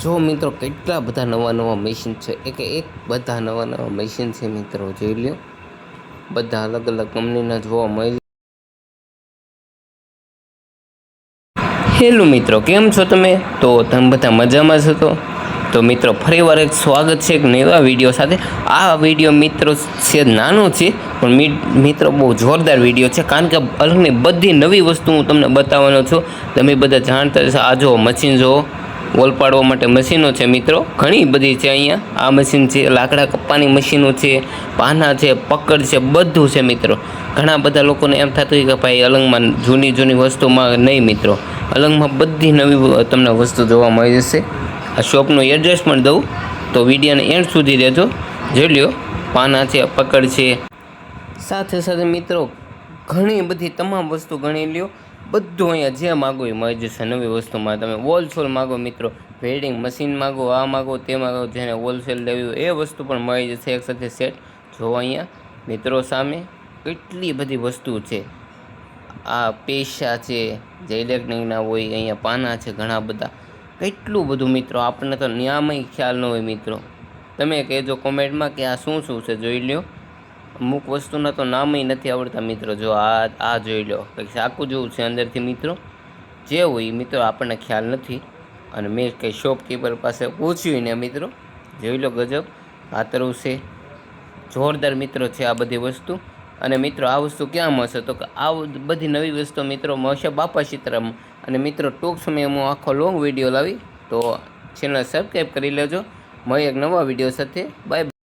જો મિત્રો કેટલા બધા નવા નવા મશીન છે, એક બધા નવા નવા મશીન છે મિત્રો, જોઈ લ્યો. બધા અલગ અલગ કંપનીના જોવા મળે. હેલો મિત્રો, કેમ છો તમે? તો તમે બધા મજામાં છો? તો મિત્રો ફરીવાર એક સ્વાગત છે એક નવા વિડીયો સાથે. આ વિડીયો મિત્રો છે નાનો છે, પણ મિત્રો બહુ જોરદાર વિડીયો છે, કારણ કે અલગની બધી નવી વસ્તુ હું તમને બતાવવાનો છું. તમે બધા જાણતા હશો. આ જો મશીન જો વોલ પાડવા માટે મશીનો છે મિત્રો, ઘણી બધી છે અહીંયા. આ મશીન છે, લાકડા કપ્પાની મશીનો છે, પાના છે, પકડ છે, બધું છે મિત્રો. ઘણા બધા લોકોને એમ થતું હોય કે ભાઈ અલંગમાં જૂની વસ્તુમાં નહીં મિત્રો, અલંગમાં બધી નવી તમને વસ્તુ જોવા મળી જશે. આ શોપનું એડ્રેસ પણ દઉં, તો વિડીયોને એન્ડ સુધી રહેજો. જોઈ લ્યો, પાના છે, પકડ છે, સાથે સાથે મિત્રો ઘણી બધી તમામ વસ્તુ ગણી લ્યો. બધું અહીંયા જે માગો એ મળી જશે નવી વસ્તુમાં. તમે હોલસેલ માગો મિત્રો, વેલ્ડિંગ મશીન માગો, આ માગો તે માગો, જેને હોલસેલ લેવી હોય એ વસ્તુ પણ મળી જશે એક સાથે સેટ. જોવો અહીંયા મિત્રો સામે કેટલી બધી વસ્તુ છે. આ પૈસા છે, જે ઇલેક્ટ્રિકના હોય, અહીંયા પાના છે ઘણા બધા, કેટલું બધું મિત્રો. આપણને તો નિયામય ખ્યાલ ન હોય મિત્રો. તમે કહેજો કોમેન્ટમાં કે આ શું છે. જોઈ લ્યો, અમુક વસ્તુના તો નામય નથી આવડતા મિત્રો. જો આ જોઈ લો, કંઈક સાકું જેવું છે અંદરથી મિત્રો. જે હોય મિત્રો આપણને ખ્યાલ નથી, અને મેં કંઈ શોપકીપર પાસે પૂછ્યું ને મિત્રો. જોઈ લો, ગજબ કાતરું છે, જોરદાર મિત્રો છે આ બધી વસ્તુ. અને મિત્રો આ વસ્તુ ક્યાં મળશે? તો કે આ બધી નવી વસ્તુ મિત્રો મળશે બાપા સીતારામ. અને મિત્રો ટૂંક સમયે હું આખો લોંગ વિડીયો લાવી, તો ચેનલ સબસ્ક્રાઈબ કરી લેજો. મળી એક નવા વિડીયો સાથે. બાય.